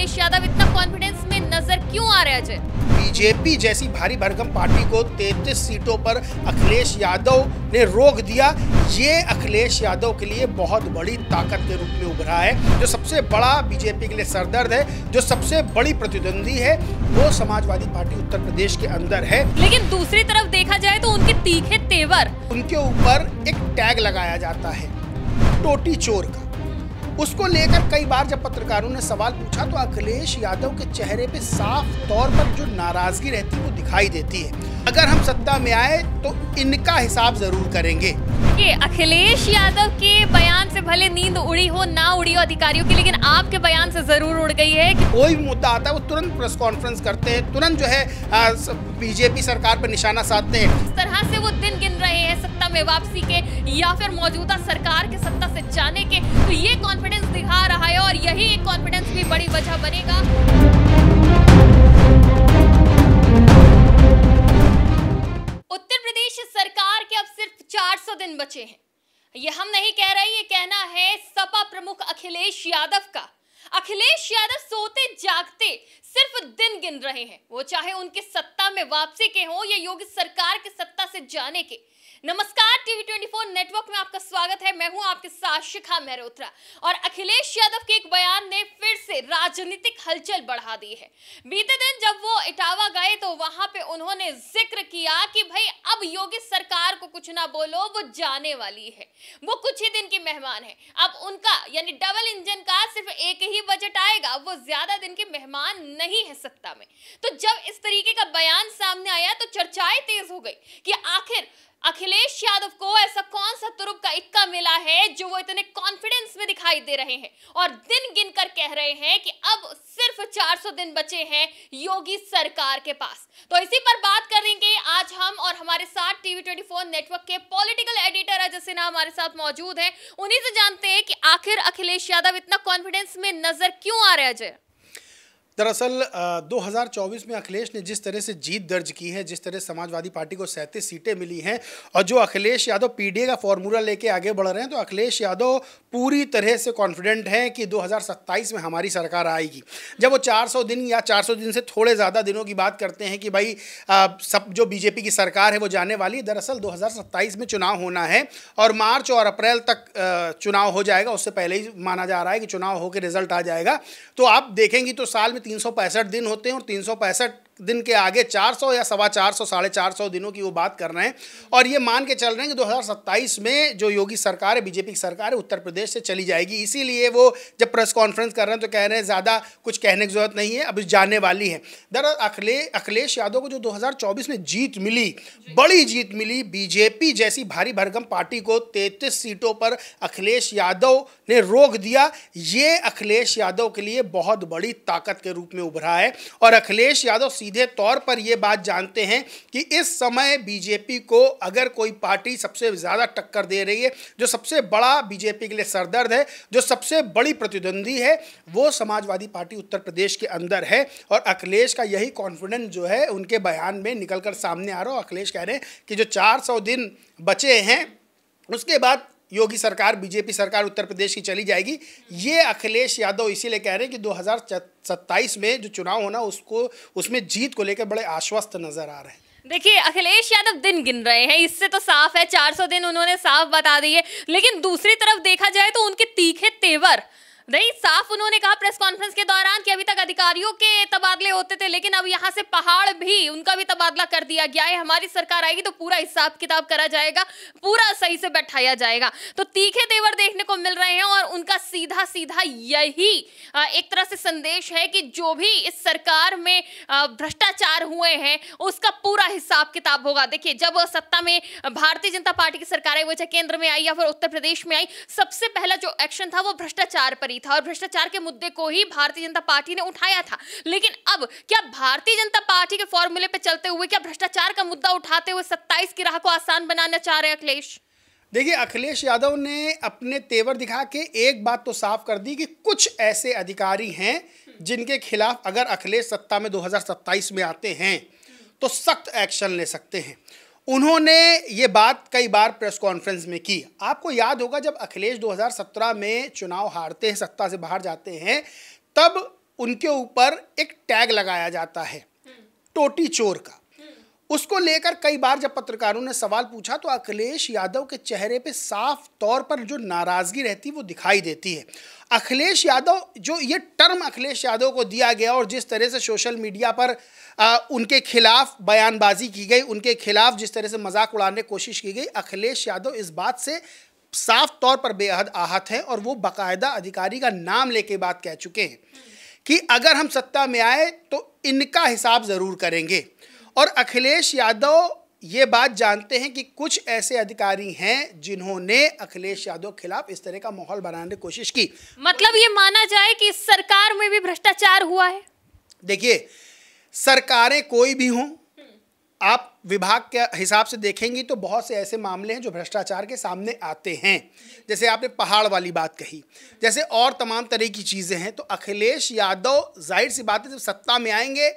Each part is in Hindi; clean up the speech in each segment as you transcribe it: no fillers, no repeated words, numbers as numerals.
अखिलेश यादव इतना कॉन्फिडेंस में नजर क्यों आ रहे हैं अजय? बीजेपी जैसी भारी भरकम पार्टी को 33 सीटों पर अखिलेश यादव ने रोक दिया। ये अखिलेश यादव के लिए बहुत बड़ी ताकत के रूप में उभरा है। जो सबसे बड़ा बीजेपी के लिए सरदर्द है, जो सबसे बड़ी प्रतिद्वंदी है, वो समाजवादी पार्टी उत्तर प्रदेश के अंदर है। लेकिन दूसरी तरफ देखा जाए तो उनके तीखे तेवर, उनके ऊपर एक टैग लगाया जाता है टोटी चोर का। उसको लेकर कई बार जब पत्रकारों ने सवाल पूछा तो अखिलेश यादव के चेहरे पे साफ तौर पर जो नाराजगी रहती है वो दिखाई देती है। अगर हम सत्ता में आए तो इनका हिसाब जरूर करेंगे। कि अखिलेश यादव के बयान से भले नींद उड़ी हो ना उड़ी हो अधिकारियों की, लेकिन आपके बयान से जरूर उड़ गई है कि कोई भी मुद्दा आता है वो तुरंत प्रेस कॉन्फ्रेंस करते हैं, तुरंत जो है बीजेपी सरकार पर निशाना साधते हैं। इस तरह से वो दिन गिन रहे हैं सत्ता में वापसी के या फिर मौजूदा सरकार के सत्ता से जाने के, तो ये कॉन्फिडेंस दिखा रहा है और यही एक कॉन्फिडेंस भी बड़ी वजह बनेगा। उत्तर प्रदेश सरकार के अब सिर्फ 400 दिन बचे हैं। ये हम नहीं कह रहे, ये कहना है सपा प्रमुख अखिलेश यादव का। अखिलेश यादव सोते जागते सिर्फ दिन गिन रहे हैं, वो चाहे उनके सत्ता में वापसी के हो या योगी सरकार के सत्ता से जाने के। नमस्कार, टीवी 24 नेटवर्क में आपका स्वागत है। मैं हूं आपके साथ शिखा मेहरोत्रा। और अखिलेश यादव के एक बयान ने फिर से राजनीतिक हलचल बढ़ा दी है। बीते दिन जब वो इटावा गए तो वहां पे उन्होंने जिक्र किया कि भाई अब योगी सरकार को कुछ ना बोलो, वो जाने वाली है, वो कुछ ही दिन की मेहमान है। अब उनका यानी डबल इंजन का सिर्फ एक ही बजट आएगा, वो ज्यादा दिन के मेहमान नहीं है सत्ता में। तो जब इस तरीके का बयान सामने आया तो चर्चाएं तेज हो गई कि आखिर अखिलेश यादव को ऐसा कौन सा तुरुप का इक्का मिला है जो वो इतने कॉन्फिडेंस में दिखाई दे रहे हैं और दिन गिनकर कह रहे हैं कि अब सिर्फ 400 दिन बचे हैं योगी सरकार के पास। तो इसी पर बात करेंगे आज हम, और हमारे साथ टीवी 24 नेटवर्क के पॉलिटिकल एडिटर अजय सिन्हा हमारे साथ मौजूद हैं। उन्हीं से जानते हैं कि आखिर अखिलेश यादव इतना कॉन्फिडेंस में नजर क्यों आ रहे हैं अजय? दरअसल 2024 में अखिलेश ने जिस तरह से जीत दर्ज की है, जिस तरह समाजवादी पार्टी को 37 सीटें मिली हैं और जो अखिलेश यादव पीडीए का फॉर्मूला लेके आगे बढ़ रहे हैं, तो अखिलेश यादव पूरी तरह से कॉन्फिडेंट हैं कि 2027 में हमारी सरकार आएगी। जब वो 400 दिन या 400 दिन से थोड़े ज़्यादा दिनों की बात करते हैं कि भाई सब जो बीजेपी की सरकार है वो जाने वाली, दरअसल 2027 में चुनाव होना है और मार्च और अप्रैल तक चुनाव हो जाएगा। उससे पहले ही माना जा रहा है कि चुनाव होकर रिजल्ट आ जाएगा। तो आप देखेंगी तो साल में 365 दिन होते हैं और 365 दिन के आगे 400 या 425 450 दिनों की वो बात कर रहे हैं और ये मान के चल रहे हैं कि 2027 में जो योगी सरकार है, बीजेपी की सरकार है, उत्तर प्रदेश से चली जाएगी। इसीलिए वो जब प्रेस कॉन्फ्रेंस कर रहे हैं तो कह रहे हैं ज़्यादा कुछ कहने की जरूरत नहीं है, अब जाने वाली है। दरअसल अखिलेश यादव को जो 2024 में जीत मिली, बड़ी जीत मिली, बीजेपी जैसी भारी भरकम पार्टी को 33 सीटों पर अखिलेश यादव ने रोक दिया। ये अखिलेश यादव के लिए बहुत बड़ी ताकत के रूप में उभरा है और अखिलेश यादव सीधे तौर पर यह बात जानते हैं कि इस समय बीजेपी को अगर कोई पार्टी सबसे ज्यादा टक्कर दे रही है, जो सबसे बड़ा बीजेपी के लिए सरदर्द है, जो सबसे बड़ी प्रतिद्वंदी है, वो समाजवादी पार्टी उत्तर प्रदेश के अंदर है। और अखिलेश का यही कॉन्फिडेंस जो है उनके बयान में निकलकर सामने आ रहा है। अखिलेश कह रहे हैं कि जो 400 दिन बचे हैं उसके बाद योगी सरकार, बीजेपी सरकार उत्तर प्रदेश की चली जाएगी। ये अखिलेश यादव इसीलिए कह रहे हैं कि 2027 में जो चुनाव होना उसमें जीत को लेकर बड़े आश्वस्त नजर आ रहे हैं। देखिए, अखिलेश यादव दिन गिन रहे हैं, इससे तो साफ है 400 दिन उन्होंने साफ बता दिए। लेकिन दूसरी तरफ देखा जाए तो उनके तीखे तेवर नहीं, साफ उन्होंने कहा प्रेस कॉन्फ्रेंस के दौरान कि अभी तक अधिकारियों के तबादले होते थे, लेकिन अब यहाँ से पहाड़ भी उनका भी तबादला कर दिया गया है। हमारी सरकार आएगी तो पूरा हिसाब किताब करा जाएगा, पूरा सही से बैठाया जाएगा। तो तीखे तेवर देखने को मिल रहे हैं और उनका सीधा सीधा यही एक तरह से संदेश है कि जो भी इस सरकार में भ्रष्टाचार हुए हैं उसका पूरा हिसाब किताब होगा। देखिए, जब सत्ता में भारतीय जनता पार्टी की सरकार आई, वो चाहे केंद्र में आई या फिर उत्तर प्रदेश में आई, सबसे पहला जो एक्शन था वो भ्रष्टाचार पर था और भ्रष्टाचार के मुद्दे को ही भारतीय जनता पार्टी ने उठाया था। लेकिन अब क्या भारतीय जनता पार्टी के फॉर्मूले पे चलते हुए क्या भ्रष्टाचार का मुद्दा उठाते हुए 27 की राह को आसान बनाना चाह रहे हैं अखिलेश? देखिए, अखिलेश यादव ने अपने तेवर दिखा के एक बात तो साफ कर दी कि कुछ ऐसे अधिकारी हैं जिनके खिलाफ अगर अखिलेश सत्ता में 2027 में आते हैं तो सख्त एक्शन ले सकते हैं। उन्होंने ये बात कई बार प्रेस कॉन्फ्रेंस में की। आपको याद होगा जब अखिलेश 2017 में चुनाव हारते हैं, सत्ता से बाहर जाते हैं, तब उनके ऊपर एक टैग लगाया जाता है टोटी चोर का। उसको लेकर कई बार जब पत्रकारों ने सवाल पूछा तो अखिलेश यादव के चेहरे पे साफ तौर पर जो नाराजगी रहती है वो दिखाई देती है। अखिलेश यादव, जो ये टर्म अखिलेश यादव को दिया गया और जिस तरह से सोशल मीडिया पर उनके खिलाफ बयानबाजी की गई, उनके खिलाफ जिस तरह से मजाक उड़ाने की कोशिश की गई, अखिलेश यादव इस बात से साफ तौर पर बेहद आहत हैं और वो बाकायदा अधिकारी का नाम लेके बात कह चुके हैं कि अगर हम सत्ता में आए तो इनका हिसाब ज़रूर करेंगे। और अखिलेश यादव ये बात जानते हैं कि कुछ ऐसे अधिकारी हैं जिन्होंने अखिलेश यादव के खिलाफ इस तरह का माहौल बनाने की कोशिश की। मतलब ये माना जाए कि इस सरकार में भी भ्रष्टाचार हुआ है? देखिए, सरकारें कोई भी हों, आप विभाग के हिसाब से देखेंगी तो बहुत से ऐसे मामले हैं जो भ्रष्टाचार के सामने आते हैं। जैसे आपने पहाड़ वाली बात कही, जैसे और तमाम तरह की चीज़ें हैं। तो अखिलेश यादव जाहिर सी बात है जब सत्ता में आएंगे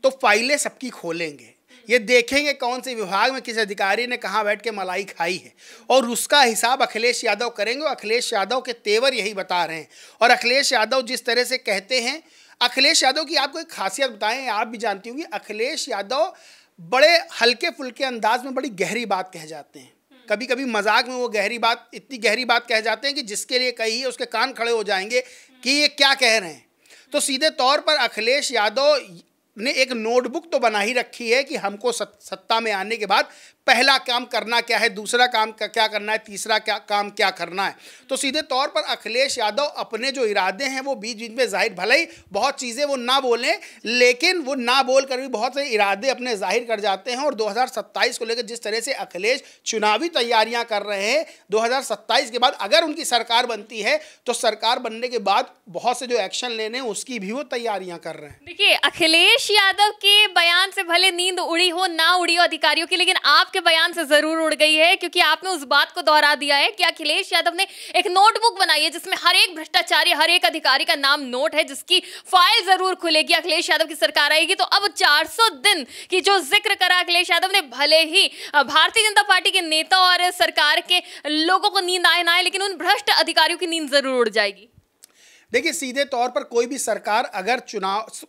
तो फाइलें सबकी खोलेंगे, ये देखेंगे कौन से विभाग में किस अधिकारी ने कहाँ बैठ के मलाई खाई है और उसका हिसाब अखिलेश यादव करेंगे। और अखिलेश यादव के तेवर यही बता रहे हैं। और अखिलेश यादव जिस तरह से कहते हैं, अखिलेश यादव की आपको एक खासियत बताएं, आप भी जानती होंगी, अखिलेश यादव बड़े हल्के फुल्के अंदाज में बड़ी गहरी बात कह जाते हैं। कभी कभी मजाक में वो गहरी बात, इतनी गहरी बात कह जाते हैं कि जिसके लिए कही है उसके कान खड़े हो जाएंगे कि ये क्या कह रहे हैं। तो सीधे तौर पर अखिलेश यादव ने एक नोटबुक तो बना ही रखी है कि हमको सत्ता में आने के बाद पहला काम करना क्या है, दूसरा काम क्या करना है, तीसरा काम क्या करना है। तो सीधे तौर पर अखिलेश यादव अपने जो इरादे हैं वो बीच बीच में जाहिर, भले ही बहुत चीज़ें वो ना बोलें, लेकिन वो ना बोल कर भी बहुत से इरादे अपने जाहिर कर जाते हैं। और 2027 को लेकर जिस तरह से अखिलेश चुनावी तैयारियां कर रहे हैं, 2027 के बाद अगर उनकी सरकार बनती है तो सरकार बनने के बाद बहुत से जो एक्शन लेने हैं उसकी भी वो तैयारियां कर रहे हैं। देखिए, अखिलेश यादव के बयान से भले नींद उड़ी हो ना उड़ी हो अधिकारियों की, लेकिन आपके बयान से जरूर उड़ गई है, क्योंकि आपने उस बात को दोहरा दिया है कि अखिलेश यादव ने एक नोटबुक बनाई है जिसमें हर एक भ्रष्टाचारी, हर एक अधिकारी का नाम नोट है, जिसकी फाइल जरूर खुलेगी अखिलेश यादव की सरकार आएगी तो। अब 400 दिन की जो जिक्र करा अखिलेश यादव ने, भले ही भारतीय जनता पार्टी के नेता और सरकार के लोगों को नींद आए ना आए, लेकिन उन भ्रष्ट अधिकारियों की नींद जरूर उड़ जाएगी। देखिए, सीधे तौर पर कोई भी सरकार अगर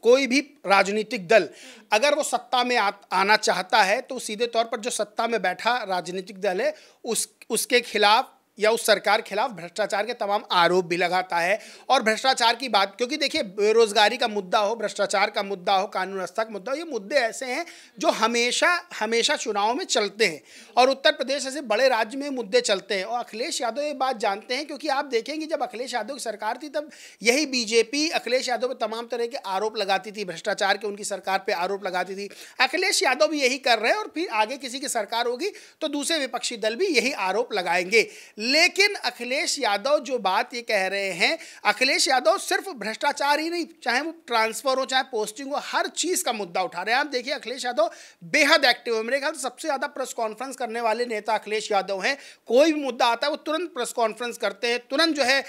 कोई भी राजनीतिक दल अगर वो सत्ता में आना चाहता है तो सीधे तौर पर जो सत्ता में बैठा राजनीतिक दल है उसके खिलाफ या उस सरकार के खिलाफ भ्रष्टाचार के तमाम आरोप भी लगाता है। और भ्रष्टाचार की बात, क्योंकि देखिए बेरोजगारी का मुद्दा हो, भ्रष्टाचार का मुद्दा हो, कानून व्यवस्था का मुद्दा हो, ये मुद्दे ऐसे हैं जो हमेशा चुनाव में चलते हैं और उत्तर प्रदेश ऐसे बड़े राज्य में मुद्दे चलते हैं। और अखिलेश यादव ये बात जानते हैं, क्योंकि आप देखेंगे जब अखिलेश यादव की सरकार थी तब यही बीजेपी अखिलेश यादव पर तमाम तरह के आरोप लगाती थी, भ्रष्टाचार के उनकी सरकार पर आरोप लगाती थी। अखिलेश यादव भी यही कर रहे हैं और फिर आगे किसी की सरकार होगी तो दूसरे विपक्षी दल भी यही आरोप लगाएंगे। लेकिन अखिलेश यादव जो बात ये कह रहे हैं, अखिलेश यादव सिर्फ भ्रष्टाचार ही नहीं, चाहे वो ट्रांसफर हो चाहे पोस्टिंग हो, हर चीज का मुद्दा उठा रहे हैं। आप देखिए अखिलेश यादव बेहद एक्टिव है, मेरे ख्याल से सबसे ज्यादा प्रेस कॉन्फ्रेंस करने वाले नेता अखिलेश यादव हैं। कोई भी मुद्दा आता है वो तुरंत प्रेस कॉन्फ्रेंस करते हैं, तुरंत जो है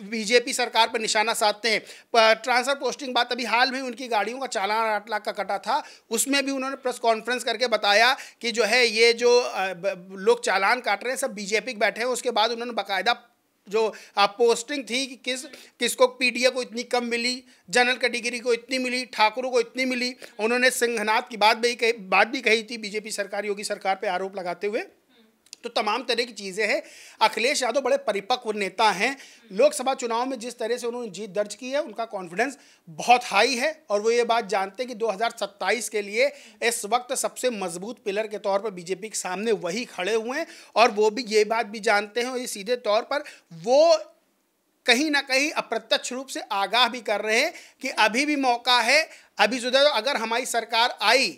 बीजेपी सरकार पर निशाना साधते हैं। ट्रांसफर पोस्टिंग बात, अभी हाल में उनकी गाड़ियों का चालान 8 लाख का कटा था, उसमें भी उन्होंने प्रेस कॉन्फ्रेंस करके बताया कि जो है ये जो लोग चालान काट रहे हैं सब बीजेपी के बैठे हैं। उसके बाद उन्होंने बाकायदा जो पोस्टिंग थी कि किसको पीडीए को इतनी कम मिली, जनरल कैटेगरी को इतनी मिली, ठाकुरों को इतनी मिली, उन्होंने सिंहनाथ की बात भी कही थी बीजेपी सरकार, योगी सरकार पे आरोप लगाते हुए। तो तमाम तरह की चीज़ें हैं। अखिलेश यादव बड़े परिपक्व नेता हैं। लोकसभा चुनाव में जिस तरह से उन्होंने जीत दर्ज की है उनका कॉन्फिडेंस बहुत हाई है और वो ये बात जानते हैं कि 2027 के लिए इस वक्त सबसे मजबूत पिलर के तौर पर बीजेपी के सामने वही खड़े हुए हैं। और वो भी ये बात भी जानते हैं और ये सीधे तौर पर वो कहीं ना कहीं अप्रत्यक्ष रूप से आगाह भी कर रहे हैं कि अभी भी मौका है, अभी सुधर, अगर हमारी सरकार आई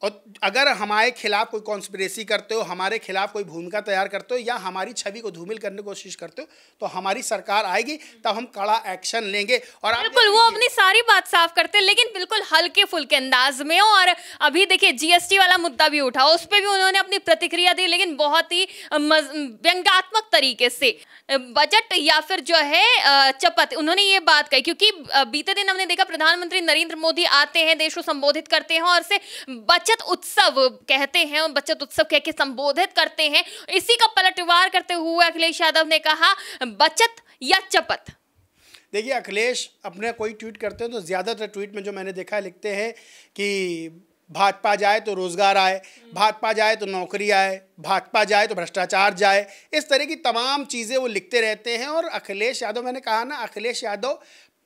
और अगर हमारे खिलाफ कोई कॉन्स्पिरेसी करते हो, हमारे खिलाफ कोई भूमिका तैयार करते हो या हमारी छवि को धूमिल करने की कोशिश करते हो तो हमारी सरकार आएगी, तब हम कड़ा एक्शन लेंगे। और बिल्कुल वो अपनी सारी बात साफ करते हैं, लेकिन बिल्कुल हल्के फुल्के अंदाज में। और अभी देखिए जीएसटी वाला मुद्दा भी उठा, उस पर भी उन्होंने अपनी प्रतिक्रिया दी, लेकिन बहुत ही व्यंग्यात्मक तरीके से। बजट या फिर जो है चपत, उन्होंने ये बात कही, क्योंकि बीते दिन हमने देखा प्रधानमंत्री नरेंद्र मोदी आते हैं, देश को संबोधित करते हैं और से बचत उत्सव कहते हैं और बचत उत्सव कह के संबोधित करते हैं। इसी का पलटवार करते हुए अखिलेश यादव ने कहा बचत या चपत। देखिए, अखिलेश अपने कोई ट्वीट करते हैं तो ज़्यादातर ट्वीट में जो मैंने देखा है लिखते हैं कि भाजपा जाए तो रोजगार आए, भाजपा जाए तो नौकरी आए, भाजपा जाए तो भ्रष्टाचार जाए, इस तरह की तमाम चीज़ें वो लिखते रहते हैं। और अखिलेश यादव, मैंने कहा ना, अखिलेश यादव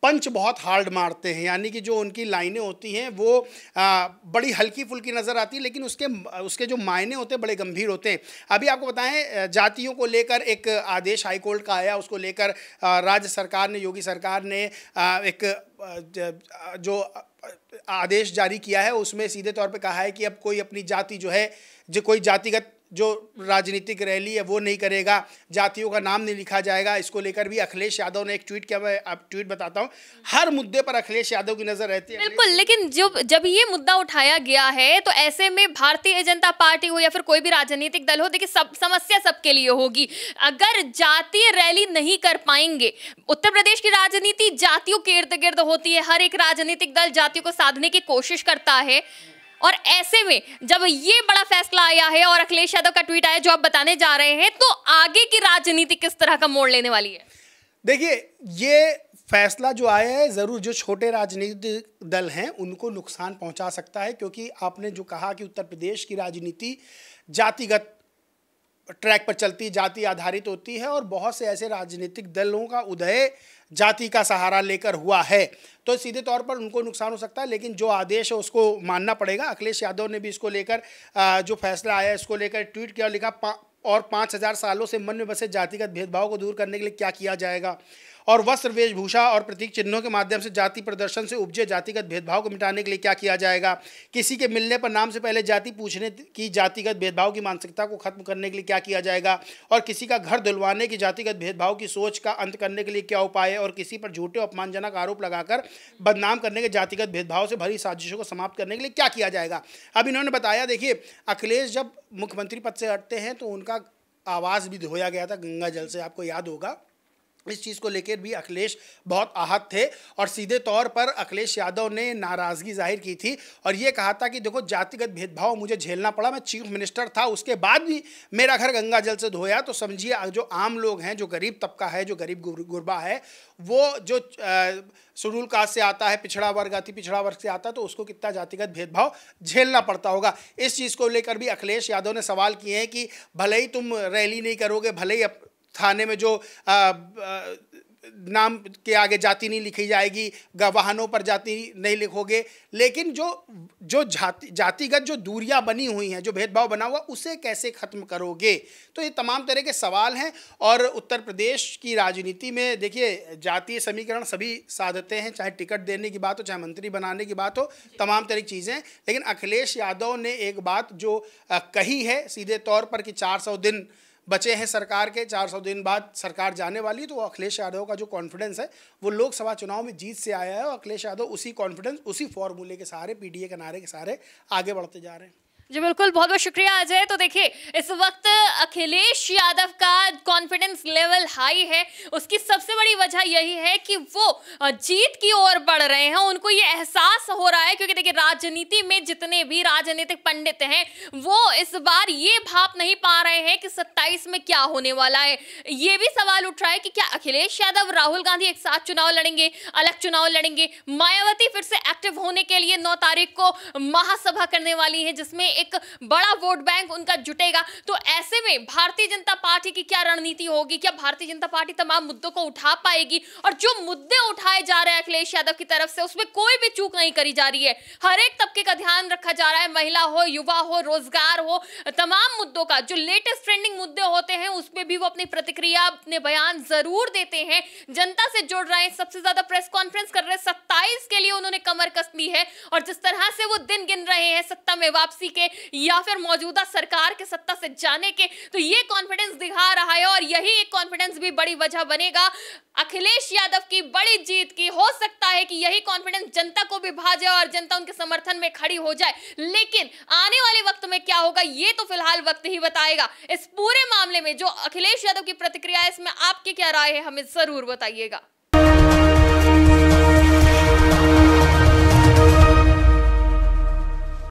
पंच बहुत हार्ड मारते हैं, यानी कि जो उनकी लाइनें होती हैं वो बड़ी हल्की फुल्की नज़र आती है, लेकिन उसके जो मायने होते हैं बड़े गंभीर होते हैं। अभी आपको बताएं, जातियों को लेकर एक आदेश हाईकोर्ट का आया, उसको लेकर राज्य सरकार ने, योगी सरकार ने एक जो आदेश जारी किया है उसमें सीधे तौर पे कहा है कि अब कोई अपनी जाति जो है, जो कोई जातिगत जो राजनीतिक रैली है वो नहीं करेगा, जातियों का नाम नहीं लिखा जाएगा। इसको लेकर भी अखिलेश यादव ने एक ट्वीट किया, मैं आप ट्वीट बताता हूं। हर मुद्दे पर अखिलेश यादव की नजर रहती है। बिल्कुल, लेकिन जब ये मुद्दा उठाया गया है तो ऐसे में भारतीय जनता पार्टी हो या फिर कोई भी राजनीतिक दल हो, देखिए सब समस्या सबके लिए होगी। अगर जातीय रैली नहीं कर पाएंगे, उत्तर प्रदेश की राजनीति जातियों के इर्द गिर्द होती है, हर एक राजनीतिक दल जातियों को साधने की कोशिश करता है। और ऐसे में जब ये बड़ा फैसला आया है और अखिलेश यादव का ट्वीट आया जो आप बताने जा रहे हैं, तो आगे की राजनीति किस तरह का मोड़ लेने वाली है? देखिए, ये फैसला जो आया है ज़रूर जो छोटे राजनीतिक दल हैं उनको नुकसान पहुंचा सकता है, क्योंकि आपने जो कहा कि उत्तर प्रदेश की राजनीति जातिगत ट्रैक पर चलती, जाति आधारित होती है, और बहुत से ऐसे राजनीतिक दलों का उदय जाति का सहारा लेकर हुआ है, तो सीधे तौर पर उनको नुकसान हो सकता है। लेकिन जो आदेश है उसको मानना पड़ेगा। अखिलेश यादव ने भी इसको लेकर जो फैसला आया इसको लेकर ट्वीट किया और लिखा, और 5000 सालों से मन में बसे जातिगत भेदभाव को दूर करने के लिए क्या किया जाएगा, और वस्त्र, वेशभूषा और प्रतीक चिन्हों के माध्यम से जाति प्रदर्शन से उपजे जातिगत भेदभाव को मिटाने के लिए क्या किया जाएगा, किसी के मिलने पर नाम से पहले जाति पूछने की जातिगत भेदभाव की मानसिकता को खत्म करने के लिए क्या किया जाएगा, और किसी का घर धुलवाने की जातिगत भेदभाव की सोच का अंत करने के लिए क्या उपाय है, और किसी पर झूठे अपमानजनक आरोप लगाकर बदनाम करने के जातिगत भेदभाव से भरी साजिशों को समाप्त करने के लिए क्या किया जाएगा। अब इन्होंने बताया, देखिए, अखिलेश जब मुख्यमंत्री पद से हटते हैं तो उनका आवाज़ भी धोया गया था गंगा जल से, आपको याद होगा। इस चीज़ को लेकर भी अखिलेश बहुत आहत थे और सीधे तौर पर अखिलेश यादव ने नाराज़गी जाहिर की थी और ये कहा था कि देखो, जातिगत भेदभाव मुझे झेलना पड़ा, मैं चीफ मिनिस्टर था, उसके बाद भी मेरा घर गंगा जल से धोया, तो समझिए जो आम लोग हैं, जो गरीब तबका है, जो गरीब गुरबा है, वो जो शेड्यूल कास्ट से आता है, पिछड़ा वर्ग, अति पिछड़ा वर्ग से आता है, तो उसको कितना जातिगत भेदभाव झेलना पड़ता होगा। इस चीज़ को लेकर भी अखिलेश यादव ने सवाल किए हैं कि भले ही तुम रैली नहीं करोगे, भले ही थाने में जो नाम के आगे जाति नहीं लिखी जाएगी, वाहनों पर जाति नहीं लिखोगे, लेकिन जो जातिगत जो दूरियां बनी हुई हैं, जो भेदभाव बना हुआ, उसे कैसे ख़त्म करोगे। तो ये तमाम तरह के सवाल हैं। और उत्तर प्रदेश की राजनीति में देखिए, जातीय समीकरण सभी साधते हैं, चाहे टिकट देने की बात हो, चाहे मंत्री बनाने की बात हो, तमाम तरह की चीज़ें। लेकिन अखिलेश यादव ने एक बात जो कही है सीधे तौर पर कि 400 दिन बचे हैं सरकार के, 400 दिन बाद सरकार जाने वाली, तो अखिलेश यादव का जो कॉन्फिडेंस है वो लोकसभा चुनाव में जीत से आया है और अखिलेश यादव उसी कॉन्फिडेंस, उसी फॉर्मूले के सहारे, पीडीए के नारे के सहारे आगे बढ़ते जा रहे हैं। जी बिल्कुल, बहुत बहुत शुक्रिया अजय। तो देखिए, इस वक्त अखिलेश यादव का कॉन्फिडेंस लेवल हाई है। उसकी सबसे बड़ी वजह यही है कि वो जीत की ओर बढ़ रहे हैं, उनको ये एहसास हो रहा है, क्योंकि देखिए, राजनीति में जितने भी राजनीतिक पंडित हैं वो इस बार ये भाप नहीं पा रहे हैं कि 27 में क्या होने वाला है। ये भी सवाल उठ रहा है कि क्या अखिलेश यादव, राहुल गांधी एक साथ चुनाव लड़ेंगे, अलग चुनाव लड़ेंगे। मायावती फिर से एक्टिव होने के लिए 9 तारीख को महासभा करने वाली है, जिसमें एक बड़ा वोट बैंक उनका जुटेगा। तो ऐसे में भारतीय जनता पार्टी की क्या रणनीति होगी, क्या भारतीय जनता पार्टी तमाम मुद्दों को उठा पाएगी, और जो मुद्दे उठाए जा रहे हैं अखिलेश यादव की तरफ से, उसमें कोई भी चूक नहीं करी जा रही है। हर एक तबके का ध्यान रखा जा रहा है, महिला हो, युवा हो, रोजगार हो, तमाम मुद्दों का जो लेटेस्ट ट्रेंडिंग मुद्दे होते हैं उसमें भी वो अपनी प्रतिक्रिया, अपने बयान जरूर देते हैं, जनता से जुड़ रहे हैं। सबसे ज्यादा प्रेस कॉन्फ्रेंस कर रहे हैं, 27 के लिए उन्होंने कमर कस ली है, और जिस तरह से वो दिन गिन रहे हैं सत्ता में वापसी के या फिर मौजूदा सरकार के सत्ता से जाने के, तो ये कॉन्फिडेंस दिखा रहा है। और यही एक कॉन्फिडेंस भी बड़ी वजह बनेगा अखिलेश यादव की बड़ी जीत की। हो सकता है कि यही कॉन्फिडेंस जनता को भी भा जाए और जनता उनके समर्थन में खड़ी हो जाए, लेकिन आने वाले वक्त में क्या होगा ये तो फिलहाल वक्त ही बताएगा। इस पूरे मामले में जो अखिलेश यादव की प्रतिक्रिया है, इसमें आपकी क्या राय है, हमें जरूर बताइएगा।